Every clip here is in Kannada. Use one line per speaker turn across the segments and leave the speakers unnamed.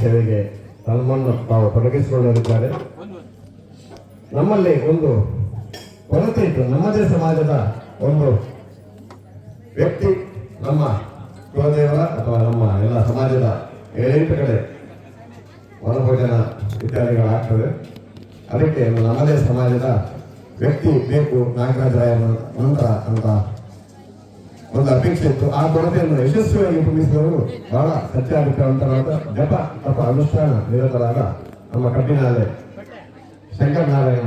ಸೇವೆಗೆ ತಮ್ಮನ್ನು ತಾವು ತೊಡಗಿಸಿಕೊಳ್ಳಲಿದ್ದಾರೆ. ನಮ್ಮಲ್ಲಿ ಒಂದು ಕೊರತೆ ಇತ್ತು. ನಮ್ಮದೇ ಸಮಾಜದ ಒಂದು ವ್ಯಕ್ತಿ ನಮ್ಮ ಕುಲದೇವರ ಅಥವಾ ನಮ್ಮ ಎಲ್ಲ ಸಮಾಜದ 7-8 ಕಡೆ ವನಭೋಜನ ಇತ್ಯಾದಿಗಳಾಗ್ತದೆ. ಅದಕ್ಕೆ ನಮ್ಮದೇ ಸಮಾಜದ ವ್ಯಕ್ತಿ ಬೇಕು, ನಾಗರಾಜರಾಯ ನಂತರ ಅಂತ ಒಂದು ಅಪೇಕ್ಷೆ ಇತ್ತು. ಆ ಕೊರತೆಯನ್ನು ಯಶಸ್ವಿಯಾಗಿ ತುಂಬಿಸಿದವರು ಬಹಳ ಸತ್ಯಾಭಿಪ್ರಾಯವಂತರಾದ ಜಪ ತಪ ಅನುಷ್ಠಾನ ನಿರತರಾದ ನಮ್ಮ ಕಬ್ಬಿನಾಲೆ ಶಂಕರನಾರಾಯಣ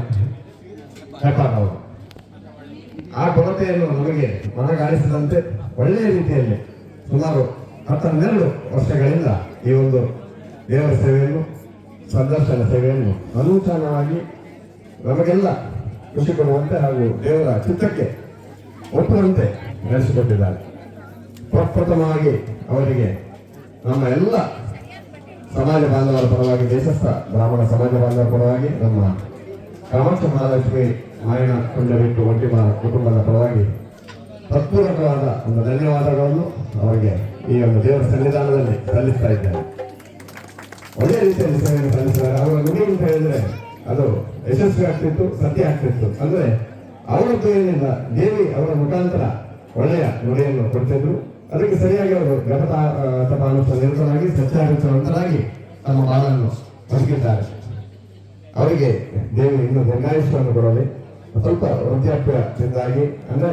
ಅವರು ಆ ಕೊರತೆಯನ್ನು ನಮಗೆ ಮನಗಾಣಿಸಿದಂತೆ ಒಳ್ಳೆಯ ರೀತಿಯಲ್ಲಿ ಸುಮಾರು 12 ವರ್ಷಗಳಿಂದ ಈ ಒಂದು ದೇವರ ಸೇವೆಯನ್ನು, ಸಂದರ್ಶನ ಸೇವೆಯನ್ನು ಅನೂಚಾನವಾಗಿ ನಮಗೆಲ್ಲ ಖುಷಿ ಕೊಡುವಂತೆ ಹಾಗೂ ದೇವರ ಚಿತ್ತಕ್ಕೆ ಒಪ್ಪುವಂತೆ ನಡೆಸಿಕೊಟ್ಟಿದ್ದಾರೆ. ಪ್ರಪ್ರಥಮವಾಗಿ ಅವರಿಗೆ ನಮ್ಮ ಎಲ್ಲ ಸಮಾಜ ಬಾಂಧವರ ಪರವಾಗಿ, ದೇಶಸ್ಥ ಬ್ರಾಹ್ಮಣ ಸಮಾಜ ಬಾಂಧವರ ಪರವಾಗಿ, ನಮ್ಮ ಕಾಮಾಕ್ಷ ಮಹಾಲಕ್ಷ್ಮಿ ಮಾಯಣ ಕೊಂಡಬಿಟ್ಟು ಒಂಟಿಮಾರ ಕುಟುಂಬದ ಪರವಾಗಿ ಹೃತ್ಪೂರ್ವಕವಾದ ಒಂದು ಧನ್ಯವಾದಗಳನ್ನು ಅವರಿಗೆ ಈ ಒಂದು ದೇವರ ಸನ್ನಿಧಾನದಲ್ಲಿ ಸಲ್ಲಿಸ್ತಾ ಇದ್ದಾರೆ. ಒಳ್ಳೆಯ ರೀತಿಯಲ್ಲಿ ಸೇವೆಯನ್ನು ಸಲ್ಲಿಸಿದ್ದಾರೆ. ಅವರ ನುಡಿ ಅಂತ ಹೇಳಿದ್ರೆ ಅದು ಯಶಸ್ವಿ ಆಗ್ತಿತ್ತು, ಸತ್ಯ ಆಗ್ತಿತ್ತು. ಅಂದ್ರೆ ಅವರ ಪ್ರೇರಣೆಯಿಂದ ದೇವಿ ಅವರ ಮುಖಾಂತರ ಒಳ್ಳೆಯ ನುಡಿಯನ್ನು ಕೊಡ್ತಿದ್ರು. ಅದಕ್ಕೆ ಸರಿಯಾಗಿ ಅವರು ಜಪತಾನುಷ್ಠಾನ ನಿರತರಾಗಿ ಸತ್ಯಾಗ್ರಹವಂತರಾಗಿ ತಮ್ಮ ಬಾಳನ್ನು ಬದುಕಿದ್ದಾರೆ. ಅವರಿಗೆ ದೇವಿ ಇನ್ನು ದೀರ್ಘಾಯುಷ್ಯವನ್ನು ಕೊಡಲಿ. ಸ್ವಲ್ಪ ವೃದ್ಧಾಪ್ಯದಿಂದಾಗಿ ಅಂದ್ರೆ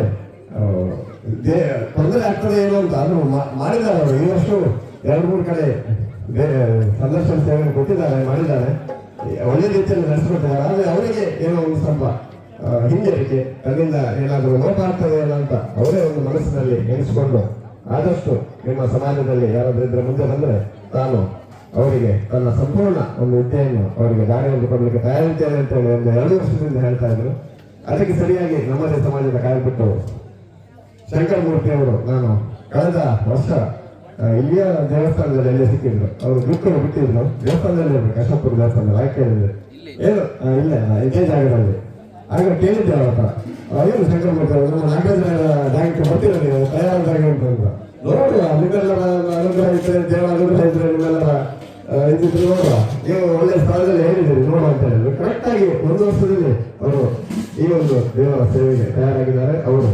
ತೊಂದರೆ ಆಗ್ತದೆ ಏನೋ ಅಂತ ಅದು ಮಾಡಿದ್ದಾರೆ. ಅವರು ಈ ವರ್ಷವೂ 2-3 ಕಡೆ ಸಂದರ್ಶನ ಸೇವೆಯನ್ನು ಕೊಟ್ಟಿದ್ದಾರೆ, ಮಾಡಿದ್ದಾರೆ, ಒಳ್ಳೆ ರೀತಿಯಲ್ಲಿ ನಡೆಸಿಕೊಟ್ಟಿದ್ದಾರೆ. ಆದರೆ ಅವರಿಗೆ ಏನೋ ಒಂದು ಸ್ವಲ್ಪ ಹಿಂಜರಿಕೆ, ಅದರಿಂದ ಏನಾದರೂ ಲೋಪ ಆಗ್ತದೆ ಅಂತ ಅವರೇ ಒಂದು ಮನಸ್ಸಿನಲ್ಲಿ ಎಣಿಸಿಕೊಂಡು ಆದಷ್ಟು ನಿಮ್ಮ ಸಮಾಜದಲ್ಲಿ ಯಾರಾದ್ರೂ ಇದ್ರೆ ಮುಂದೆ ಬಂದರೆ ತಾನು ಅವರಿಗೆ ತನ್ನ ಸಂಪೂರ್ಣ ಒಂದು ವಿದ್ಯೆಯನ್ನು ಅವರಿಗೆ ದಾರಿಯಲ್ಲಿ ಕೊಡಲಿಕ್ಕೆ ತಯಾರಿದ್ದೇನೆ ಅಂತ ಹೇಳಿ ಒಂದು 2 ವರ್ಷದಿಂದ ಹೇಳ್ತಾ ಇದ್ರು. ಅದಕ್ಕೆ ಸರಿಯಾಗಿ ನಮ್ಮದೇ ಸಮಾಜದ ಕಾಯ್ಬಿಟ್ಟು ಶಂಕರಮೂರ್ತಿ ಅವರು ನಾನು ಕಳೆದ ವರ್ಷ ಇಲ್ಲಿಯ ದೇವಸ್ಥಾನದಲ್ಲಿ ಎಲ್ಲಿ ಸಿಕ್ಕಿದ್ರು. ಅವರು ದುಡ್ಡು ಬಿಟ್ಟಿದ್ರು, ದೇವಸ್ಥಾನದಲ್ಲಿ ಇರಬೇಕು, ಅಶೋಕಪುರ ದೇವಸ್ಥಾನದಲ್ಲಿ ಆಯ್ಕೆ ಹೇಳಿದ್ರು ಏನು ಇಲ್ಲ ಇದೇ ಜಾಗದಲ್ಲಿ. ಆಗ ಕೇಳಿದ್ದೆ ಅವರ ಹತ್ರ, ಏನು ಶಂಕರಮೂರ್ತಿ ಅವರು ನಮ್ಮ ನಾಗರಾಜರ ಜಾಗಕ್ಕೆ ಬರ್ತೀರ ನೀವು, ತಯಾರ ಜಾಗ ಅಂತಂದ್ರು. ನೋಡುವ ನಿಮ್ಮೆಲ್ಲರ ಅನುಗ್ರಹ ಇದ್ರೆ, ದೇವರ ಅನುಗ್ರಹ ಇದ್ರೆ, ನಿಮ್ಮೆಲ್ಲರ ಇದ್ದಿದ್ರು ನೋಡುವ, ನೀವು ಒಳ್ಳೆ ಸ್ಥಳದಲ್ಲಿ ಹೇಳಿದ್ದೀರಿ ನೋಡುವ ಅಂತ ಹೇಳಿದ್ರು. ಕರೆಕ್ಟ್ ಆಗಿ 1 ವರ್ಷದಲ್ಲಿ ಅವರು ಈ ಒಂದು ದೇವರ ಸೇವೆಗೆ ತಯಾರಾಗಿದ್ದಾರೆ. ಅವರು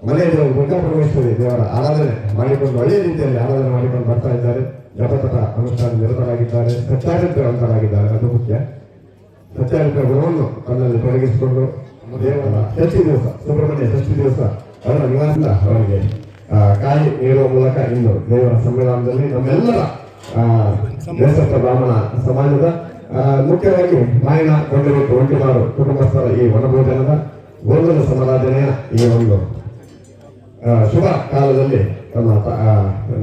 ಮನೆಯ ದೇವರು ದುರ್ಗಾಪರಮೇಶ್ವರಿ ದೇವರ ಆರಾಧನೆ ಮಾಡಿಕೊಂಡು ಒಳ್ಳೆಯ ರೀತಿಯಲ್ಲಿ ಆರಾಧನೆ ಮಾಡಿಕೊಂಡು ಬರ್ತಾ ಇದ್ದಾರೆ. ಜಪತಪ ಅನುಷ್ಠಾನ ನಿರತರಾಗಿದ್ದಾರೆ, ಸತ್ಯಾಗ್ರಹವಂತರಾಗಿದ್ದಾರೆ. ಅದು ಮುಖ್ಯ. ಸತ್ಯಾಗ್ರಹ ಗುಣವನ್ನು ತನ್ನಲ್ಲಿ ತೊಡಗಿಸಿಕೊಂಡು ದೇವರ ಷಷ್ಠಿ ದಿವಸ, ಸುಬ್ರಹ್ಮಣ್ಯ ಷಷ್ಠಿ ದಿವಸ ಅವರ ನಿವಾಸದಿಂದ ಅವರಿಗೆ ಕಾಯಿ ನೀಡುವ ಮೂಲಕ ಇಂದು ದೇವರ ಸಮ್ಮೇಳನದಲ್ಲಿ ನಮ್ಮೆಲ್ಲರ ದೇಶಸ್ಥ ಬ್ರಾಹ್ಮಣ ಸಮಾಜದ ಮುಖ್ಯವಾಗಿ ಮಾಯಣ ಕೊಂಡಬೇಕು ಒಂಟಿಮಾರು ಕುಟುಂಬಸ್ಥರ ಈ ವನಭೋಜನದ ಗೋಂದಲ ಸಮಾರಾಧನೆಯ ಈ ಒಂದು ಶುಭ ಕಾಲದಲ್ಲಿ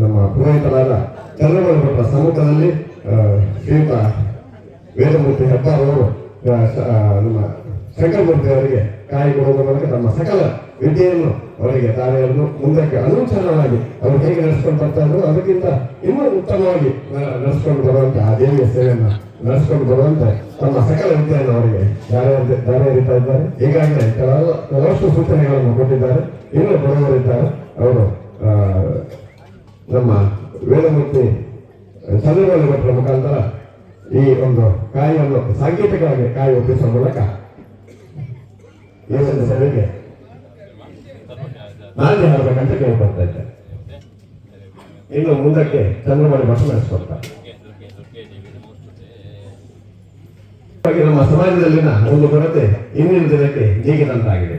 ನಮ್ಮ ಪುರೋಹಿತರಾದ ಚಂದ್ರಮೌಳಿ ಭಟ್ರ ಸಮ್ಮುಖದಲ್ಲಿ ಶ್ರೀಯುತ ವೇದಮೂರ್ತಿ ಹೆಬ್ಬಾರವರು ನಮ್ಮ ಶಂಕರಮೂರ್ತಿ ಅವರಿಗೆ ಕಾಯಿ ಕೊಡುವ ಮೂಲಕ ತಮ್ಮ ಸಕಲ ವಿದ್ಯೆಯನ್ನು ಅವರಿಗೆ ದಾರಿಯನ್ನು ಮುಂದಕ್ಕೆ ಅನೂಚಾನವಾಗಿ ಅವರು ಹೇಗೆ ನಡೆಸ್ಕೊಂಡು ಬರ್ತಾ ಇದ್ರು ಅದಕ್ಕಿಂತ ಇನ್ನೂ ಉತ್ತಮವಾಗಿ ನಡೆಸ್ಕೊಂಡು ಬರುವಂತೆ ಆ ದೇವಿಯ ಸೇವೆಯನ್ನು ನಡೆಸ್ಕೊಂಡು ಬರುವಂತೆ ತಮ್ಮ ಸಕಲ ವಿದ್ಯೆಯನ್ನು ಅವರಿಗೆ ದಾರಿ ಎರಿತಾ ಇದ್ದಾರೆ. ಈಗಾಗಲೇ ಕೆಲವಷ್ಟು ಸೂಚನೆಗಳನ್ನು ಕೊಟ್ಟಿದ್ದಾರೆ. ಇನ್ನೂ ಬರುವವರಿದ್ದಾರೆ. ಅವರು ನಮ್ಮ ವೇದಮೂರ್ತಿ ಚಂದ್ರಮೌಳಿ ಭಟ್ರ ಮುಖಾಂತರ ಈ ಒಂದು ಕಾಯಿಯನ್ನು ಸಾಂಕೇತಿಕವಾಗಿ ಕಾಯಿ ಒಪ್ಪಿಸುವ ಮೂಲಕ ಈ ಒಂದು ಸೇವೆಗೆ ನಾಂದಿ ಹಾಡಬೇಕಂತ ಕೇಳ್ಕೊಳ್ತಾ ಇದ್ದೆ. ಇನ್ನು ಮುಂದಕ್ಕೆ ಚಂದ್ರಮೌಳಿ ಭಟ್ರು ನಡೆಸ್ಕೊಡ್ತಾರೆ. ನಮ್ಮ ಸಮಾಜದಲ್ಲಿನ ಒಂದು ಕೊರತೆ ಇಂದಿನ ದಿನಕ್ಕೆ ನೀಗಿದಂತಾಗಿದೆ.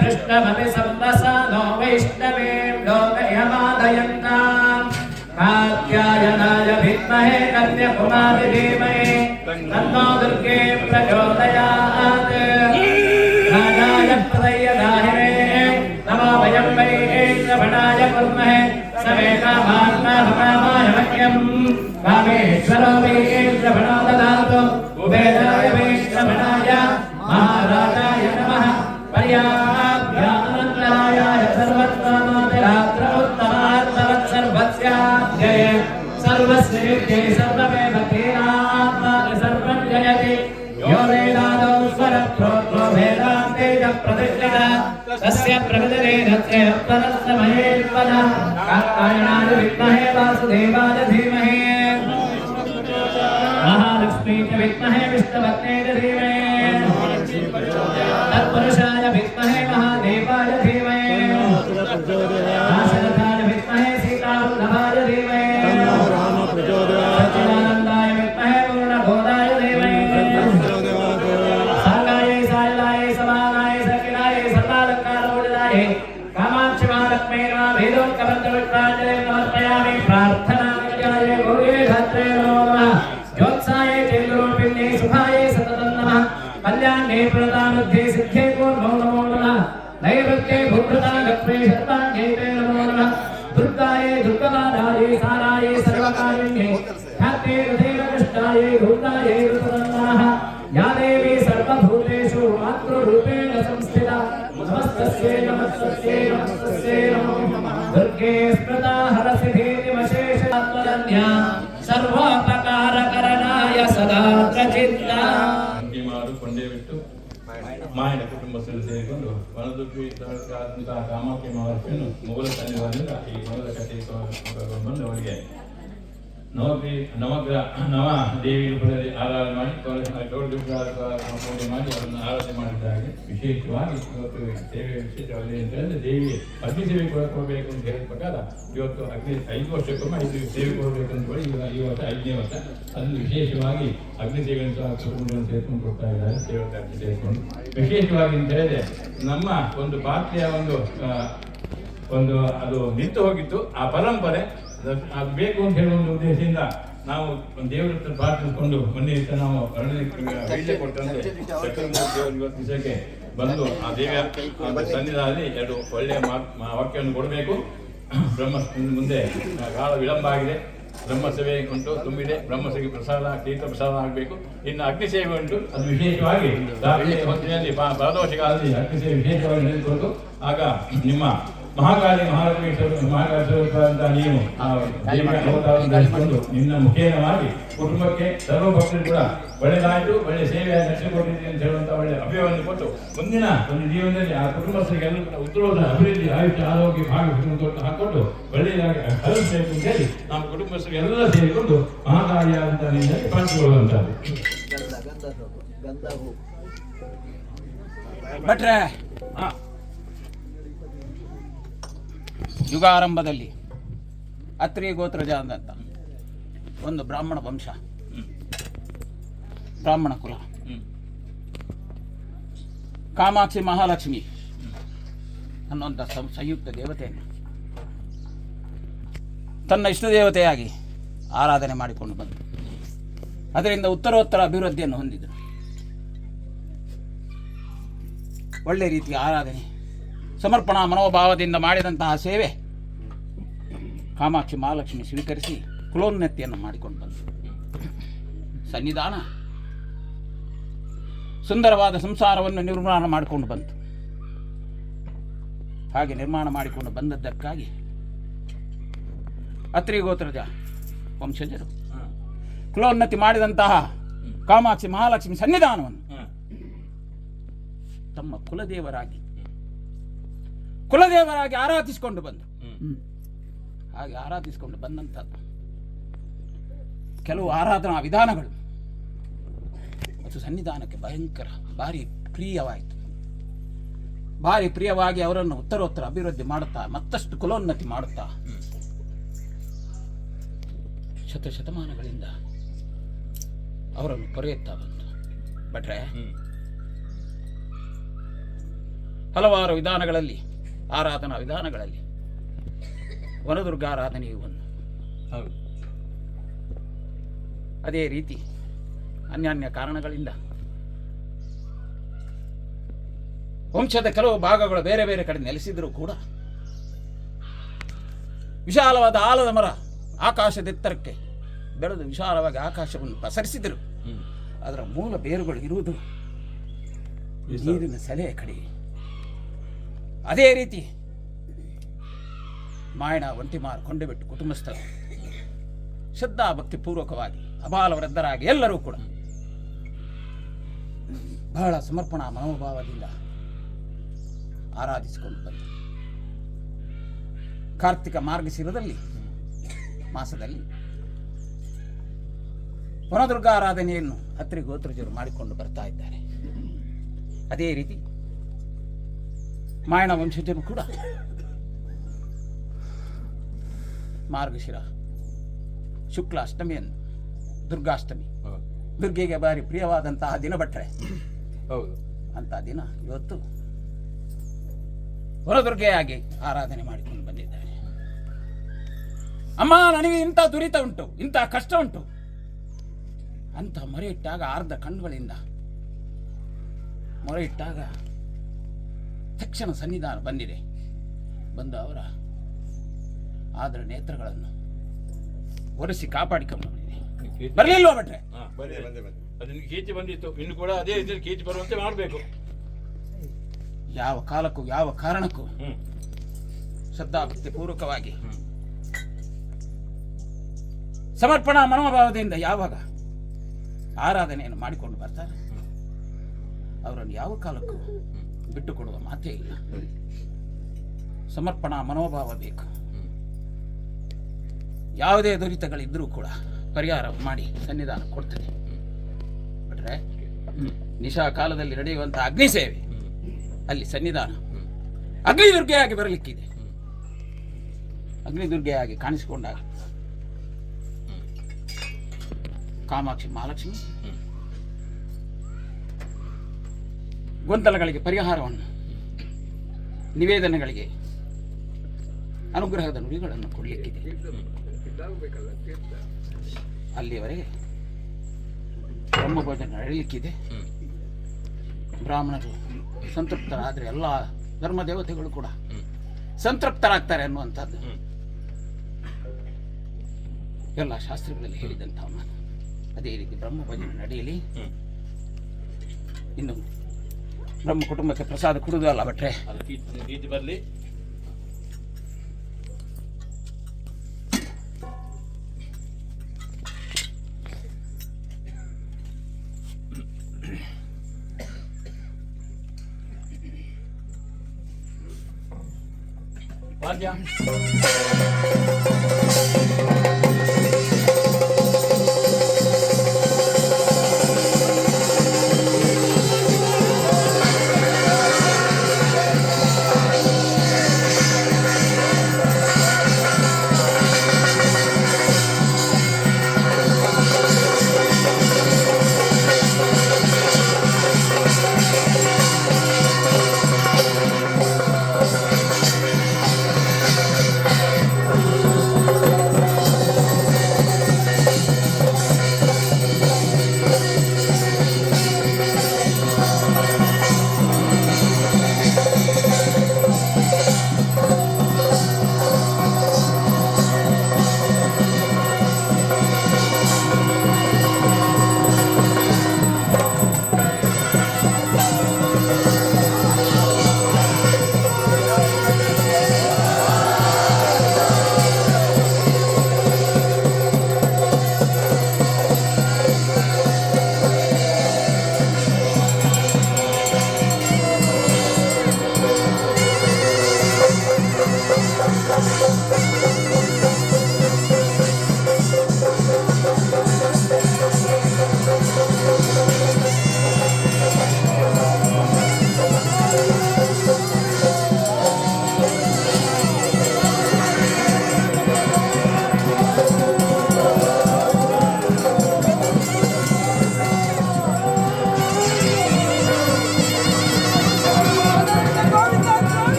पृष्ठमपि सम्वसानो वैष्णवीं लोकयमादयन्ताम् कात्यायनाय विद्महे कन्याकुमारी धीमहि तन्नो दुर्गे प्रचोदयात् राजाय प्रदयदाहिने नमो वयं वै श्रवणाय कुर्महे समे कामाय मह्यं कामेश्वरो वै श्रवणो ददातु कुबेराय वै श्रवणाय महाराजाय नमः पर्याभ्यानन्दाय सर्वत्वामादिरात्र उत्तमार्थवत् सर्वस्याध्यये सर्वस्य युक्ते सर्वमेव तेनात्मा सर्वं जयति यो वेदादौ स्वरप्रोक्तो वेदान्ते च प्रतिष्ठितः तस्य प्रकृतिरेधत्ते परस्तमहेश्वरः कात्यायनाय विद्महे वासुदेवाय धीमहि महालक्ष्मी च विद्महे विष्णुपत्ने च धीमहि तत्पुरुषाय प्रदाये कामाक्षि महालक्ष्मी नमः वेदोक्तमन्त्रवित्राञ्जलिं समर्पयामि प्रार्थनाय गौरी धात्रे नमो नमः ज्योत्साय चेतुरूपिण्ये सुखाय सततं नमः कल्याणे प्रदानुद्धे सिद्धे नमो नमः नैऋत्ये भूभृता लक्ष्मी शताङ्गे नमो नमः दुर्गाय दुर्गमाधाये साराय सर्वकारिण्ये ख्याते रथेन कृष्णाय भूताय ऋतुनन्दनः या देवी सर्वभूतेषु मातृरूपेण संस्थिता नमस्तस्यै नमस्तस्यै नमस्तस्यै नमो नमः दुर्गे स्मृता हरसि भीतिमशेषात्मरण्या सर्वोपकारकरणाय सदा प्रचित्ता
ಕೊಂಡೇ ಬಿಟ್ಟು ಮಾಯನ ಕುಟುಂಬಸ್ಥರು ಸೇರಿಕೊಂಡು ವನದುರ್ಗಿ ತಹಸೀಲ್ದಾರ್ ಕಾಮಾಕ್ಷಿ ಮಹಾಲಕ್ಷ್ಮಿಯನ್ನು ಮೊಘಲ ಸನ್ನಿಧಾನದಿಂದ ಈ ಮೊದಲ ಕಥೆ ಬಂದು ಅವರಿಗೆ ನವ ದೇವಿ ರೂಪದಲ್ಲಿ ಆರಾಧನೆ ಮಾಡಿ ಪೂಜೆ ಮಾಡಿ ಅವರನ್ನು ಆರಾಧನೆ ಮಾಡಿದ್ದಾರೆ. ವಿಶೇಷವಾಗಿ ಇವತ್ತು ಸೇವೆ ವಿಶೇಷವಾಗಿ ಅಂತ ಹೇಳಿದ್ರೆ ದೇವಿ ಅಗ್ನಿ ಸೇವೆ ಕೊಡಬೇಕು ಅಂತ ಹೇಳಿದ ಪ್ರಕಾರ ಇವತ್ತು ಅಗ್ನಿ 5 ವರ್ಷಕ್ಕೊಮ್ಮೆ 5 ಸೇವೆ ಕೊಡಬೇಕು ಅಂತ ಹೇಳಿ ಈ ವರ್ಷ 5ನೇ ವರ್ಷ ಅದನ್ನು ವಿಶೇಷವಾಗಿ ಅಗ್ನಿ ಸೇವೆಯನ್ನು ಸಹ ಕುಟುಂಬಗಳನ್ನು ಸೇರ್ಕೊಂಡು ಕೊಡ್ತಾ ಇದ್ದಾರೆ. ಸೇವಕರಿಗೆ ಸೇರಿಕೊಂಡು ವಿಶೇಷವಾಗಿ ಅಂತ ಹೇಳಿದ್ರೆ ನಮ್ಮ ಒಂದು ಪಾತ್ರೆಯ ಒಂದು ಅದು ನಿಂತು ಹೋಗಿತ್ತು. ಆ ಪರಂಪರೆ ಅದು ಬೇಕು ಅಂತ ಹೇಳುವ ಒಂದು ಉದ್ದೇಶದಿಂದ ನಾವು ದೇವರ ಹತ್ರ ಪ್ರಾರ್ಥಿಸಿಕೊಂಡು ಮೊನ್ನೆ ನಾವು ವೀಳ್ಯ ಕೊಟ್ಟಂತೆ ದೇವರ ದಿವಸಕ್ಕೆ ಬಂದು ಆ ದೇವಿಯ ಸನ್ನಿಧಾನದಲ್ಲಿ 2 ಒಳ್ಳೆಯ ವಾಕ್ಯವನ್ನು ಕೊಡಬೇಕು. ಬ್ರಹ್ಮ ಮುಂದೆ ಕಾಲ ವಿಳಂಬ ಆಗಿದೆ. ಬ್ರಹ್ಮಸೇವೆ ಉಂಟು ತುಂಬಿದೆ. ಬ್ರಹ್ಮಸೇವೆ ಪ್ರಸಾದ ತೀರ್ಥ ಪ್ರಸಾದ ಆಗಬೇಕು. ಇನ್ನು ಅಗ್ನಿ ಸೇವೆ ಉಂಟು. ಅದು ವಿಶೇಷವಾಗಿ ಹೊತ್ತಿನಲ್ಲಿ ಪ್ರದೋಷಕಾಲದಲ್ಲಿ ಅಗ್ನಿ ಸೇವೆ ವಿಶೇಷವಾಗಿ ನಡೆದುಕೊಂಡು ಆಗ ನಿಮ್ಮ ಮಹಾಕಾಳಿ ಮಹಾಕಾಳೇಶ್ವರ ಅಂತ ನೀವು ಧರಿಸಿಕೊಂಡು ನಿನ್ನ ಮುಖೇನ ಮಾಡಿ ಕುಟುಂಬಕ್ಕೆ ಸರ್ವ ಭಕ್ತರು ಕೂಡ ಒಳ್ಳೆದಾಯಿತು, ಒಳ್ಳೆ ಸೇವೆ ನಡೆಸಿಕೊಟ್ಟಿದ್ದೀನಿ ಅಂತ ಹೇಳುವಂತ ಒಳ್ಳೆ ಅಭಯವನ್ನು ಕೊಟ್ಟು ಮುಂದಿನ ಒಂದು ಜೀವನದಲ್ಲಿ ಆ ಕುಟುಂಬಸ್ಥರಿಗೆಲ್ಲ ಉತ್ತರೋಧ ಅಭಿವೃದ್ಧಿ ಆಯುಷ್ಯ ಆರೋಗ್ಯ ಭಾಗ ಹಾಕೊಂಡು ಒಳ್ಳೆಯದಾಗಿ ಹರಿಸಬೇಕು ಅಂತ ಹೇಳಿ ನಮ್ಮ ಕುಟುಂಬಸ್ಥರು ಎಲ್ಲ ಸೇರಿಕೊಂಡು ಮಹಾಕಾಳಿಯಾದಂತ ನಿನ್ನಲ್ಲಿ ಪ್ರಾರ್ಥಿಸಿಕೊಳ್ಳುವಂತದ್ದು.
ಭಟ್ರೆ, ಯುಗಾರಂಭದಲ್ಲಿ ಅತ್ರಿ ಗೋತ್ರಜ ಅಂತ ಒಂದು ಬ್ರಾಹ್ಮಣ ವಂಶ, ಬ್ರಾಹ್ಮಣ ಕುಲ, ಕಾಮಾಕ್ಷಿ ಮಹಾಲಕ್ಷ್ಮಿ ಅನ್ನುವಂಥ ಸಂಯುಕ್ತ ದೇವತೆಯನ್ನು ತನ್ನ ಇಷ್ಟ ದೇವತೆಯಾಗಿ ಆರಾಧನೆ ಮಾಡಿಕೊಂಡು ಬಂದು ಅದರಿಂದ ಉತ್ತರೋತ್ತರ ಅಭಿವೃದ್ಧಿಯನ್ನು ಹೊಂದಿದರು. ಒಳ್ಳೆ ರೀತಿಯ ಆರಾಧನೆ ಸಮರ್ಪಣಾ ಮನೋಭಾವದಿಂದ ಮಾಡಿದಂತಹ ಸೇವೆ ಕಾಮಾಕ್ಷಿ ಮಹಾಲಕ್ಷ್ಮಿ ಸ್ವೀಕರಿಸಿ ಕುಲೋನ್ನತಿಯನ್ನು ಮಾಡಿಕೊಂಡು ಬಂದರು. ಸನ್ನಿಧಾನ ಸುಂದರವಾದ ಸಂಸಾರವನ್ನು ನಿರ್ಮಾಣ ಮಾಡಿಕೊಂಡು ಬಂತು. ಹಾಗೆ ನಿರ್ಮಾಣ ಮಾಡಿಕೊಂಡು ಬಂದದ್ದಕ್ಕಾಗಿ ಅತ್ರಿ ಗೋತ್ರಜ ವಂಶಜರು ಕುಲೋನ್ನತಿ ಮಾಡಿದಂತಹ ಕಾಮಾಕ್ಷಿ ಮಹಾಲಕ್ಷ್ಮಿ ಸನ್ನಿಧಾನವನ್ನು ತಮ್ಮ ಕುಲದೇವರಾಗಿ ಆರಾಧಿಸಿಕೊಂಡು ಬಂದು ಹಾಗೆ ಆರಾಧಿಸಿಕೊಂಡು ಬಂದಂಥದ್ದು ಕೆಲವು ಆರಾಧನಾ ವಿಧಾನಗಳು ಮತ್ತು ಸನ್ನಿಧಾನಕ್ಕೆ ಭಾರಿ ಪ್ರಿಯವಾಗಿ ಅವರನ್ನು ಉತ್ತರೋತ್ತರ ಅಭಿವೃದ್ಧಿ ಮಾಡುತ್ತಾ ಮತ್ತಷ್ಟು ಕುಲೋನ್ನತಿ ಮಾಡುತ್ತಾ ಶತಶತಮಾನಗಳಿಂದ ಅವರನ್ನು ಪೊರೆಯುತ್ತಾ ಬಂತು. ಭಟ್ರೆ, ಹಲವಾರು ವಿಧಾನಗಳಲ್ಲಿ ಆರಾಧನಾ ವಿಧಾನಗಳಲ್ಲಿ ವನದುರ್ಗ ಆರಾಧನೆಯು ಒಂದು. ಅದೇ ರೀತಿ ಅನ್ಯಾನ್ಯ ಕಾರಣಗಳಿಂದ ವಂಶದ ಕೆಲವು ಭಾಗಗಳು ಬೇರೆ ಬೇರೆ ಕಡೆ ನೆಲೆಸಿದರೂ ಕೂಡ ವಿಶಾಲವಾದ ಆಲದ ಮರ ಆಕಾಶದೆತ್ತರಕ್ಕೆ ಬೆಳೆದು ವಿಶಾಲವಾಗಿ ಆಕಾಶವನ್ನು ಪಸರಿಸಿದರು. ಅದರ ಮೂಲ ಬೇರುಗಳು ಇರುವುದು ನೀರಿನ ಸೆಲೆಯ ಕಡೆ. ಅದೇ ರೀತಿ ಮಾಯಣ ಒಂಟಿಮಾರು ಕೊಂಡೆಬಿಟ್ಟು ಕುಟುಂಬಸ್ಥರು ಶ್ರದ್ಧಾ ಭಕ್ತಿ ಪೂರ್ವಕವಾಗಿ ಅಬಾಲವೃದ್ಧರಾಗಿ ಎಲ್ಲರೂ ಕೂಡ ಬಹಳ ಸಮರ್ಪಣಾ ಮನೋಭಾವದಿಂದ ಆರಾಧಿಸಿಕೊಂಡು ಬಂದರು. ಕಾರ್ತಿಕ ಮಾರ್ಗಶಿರದಲ್ಲಿ ಮಾಸದಲ್ಲಿ ವನದುರ್ಗ ಆರಾಧನೆಯನ್ನು ಅತ್ರಿ ಗೋತ್ರಜರು ಮಾಡಿಕೊಂಡು ಬರ್ತಾ ಇದ್ದಾರೆ. ಅದೇ ರೀತಿ ಮಾಯಣ ವಂಶಜರು ಕೂಡ ಮಾರ್ಗಶಿರ ಶುಕ್ಲ ಅಷ್ಟಮಿಯನ್ನು ದುರ್ಗಾಷ್ಟಮಿ, ದುರ್ಗೆಗೆ ಭಾರಿ ಪ್ರಿಯವಾದಂತಹ ದಿನ ಭಟ್ರೆ, ಅಂತಹ ದಿನ ಇವತ್ತು ಹೊರದುರ್ಗೆಯಾಗಿ ಆರಾಧನೆ ಮಾಡಿಕೊಂಡು ಬಂದಿದ್ದಾರೆ. ಅಮ್ಮ, ನನಗೆ ಇಂಥ ದುರಿತ ಉಂಟು, ಇಂಥ ಕಷ್ಟ ಉಂಟು ಅಂತ ಮೊರೆ ಇಟ್ಟಾಗ ಅರ್ಧ ಕಣ್ಣುಗಳಿಂದ ಮೊರೆ ಇಟ್ಟಾಗ ತಕ್ಷಣ ಸನ್ನಿಧಾನ ಬಂದಿದೆ. ಬಂದು ಅವರ ಆದ್ರ ನೇತ್ರಗಳನ್ನು ಒರೆಸಿ ಕಾಪಾಡಿಕೊಂಡು ಬಂದಿದೆ. ಬರಲಿಲ್ವಾ ಭಟ್ರೆ?
ಅದನ್ನು ಕೀಚಿ ಬಂದಿತ್ತು, ಇನ್ನು ಕೂಡ ಅದೇ ರೀತಿಯಲ್ಲಿ ಕೀಚಿ ಬರುವಂತೆ ಮಾಡಬೇಕು.
ಯಾವ ಕಾಲಕ್ಕೂ ಯಾವ ಕಾರಣಕ್ಕೂ ಶ್ರದ್ಧಾಭಕ್ತಿ ಪೂರ್ವಕವಾಗಿ ಸಮರ್ಪಣಾ ಮನೋಭಾವದಿಂದ ಯಾವಾಗ ಆರಾಧನೆಯನ್ನು ಮಾಡಿಕೊಂಡು ಬರ್ತಾರೆ ಅವರನ್ನು ಯಾವ ಕಾಲಕ್ಕೂ ಬಿಟ್ಟು ಕೊಡುವ ಮಾತೇ ಇಲ್ಲ. ಸಮರ್ಪಣಾ ಮನೋಭಾವ ಬೇಕು. ಯಾವುದೇ ದುರಿತಗಳಿದ್ರೂ ಕೂಡ ಪರಿಹಾರ ಮಾಡಿ ಸನ್ನಿಧಾನ ಕೊಡ್ತದೆ. ಬಿಟ್ರೆ ನಿಶಾ ಕಾಲದಲ್ಲಿ ನಡೆಯುವಂತಹ ಅಗ್ನಿ ಸೇವೆ, ಅಲ್ಲಿ ಸನ್ನಿಧಾನ ಅಗ್ನಿ ದುರ್ಗೆಯಾಗಿ ಬರಲಿಕ್ಕಿದೆ. ಅಗ್ನಿ ದುರ್ಗೆಯಾಗಿ ಕಾಣಿಸಿಕೊಂಡಾಗ ಕಾಮಾಕ್ಷಿ ಮಹಾಲಕ್ಷ್ಮಿ ಗೊಂದಲಗಳಿಗೆ ಪರಿಹಾರವನ್ನು, ನಿವೇದನೆಗಳಿಗೆ ಅನುಗ್ರಹದ ನುಡಿಗಳನ್ನು ಕೊಡಲಿಕ್ಕಿದೆ. ಅಲ್ಲಿಯವರೆಗೆ ಬ್ರಹ್ಮಭೋಜನ ನಡೆಯಲಿಕ್ಕಿದೆ. ಬ್ರಾಹ್ಮಣರು ಸಂತೃಪ್ತರಾದರೆ ಎಲ್ಲ ಧರ್ಮ ದೇವತೆಗಳು ಕೂಡ ಸಂತೃಪ್ತರಾಗ್ತಾರೆ ಅನ್ನುವಂಥದ್ದು ಎಲ್ಲ ಶಾಸ್ತ್ರಗಳಲ್ಲಿ ಹೇಳಿದಂತಹ ಮಾತು. ಅದೇ ರೀತಿ ಬ್ರಹ್ಮಭೋಜನ ನಡೆಯಲಿ. ಇನ್ನು ಬ್ರಹ್ಮ ಕುಟುಂಬಕ್ಕೆ ಪ್ರಸಾದ ಕೊಡುವುದು ಅಲ್ಲ ಭಟ್ರೆ,
ಕೀಚಿ ಬರಲಿ. ವಾದ್ಯ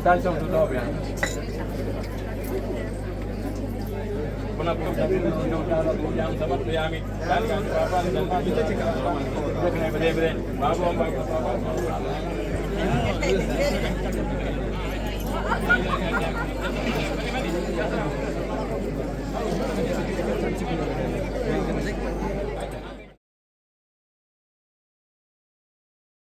चालिसं समर्पयामि पुनः पूजां समर्पयामि कालिकानि पापानि दण्डानि च पदे पदे बाबू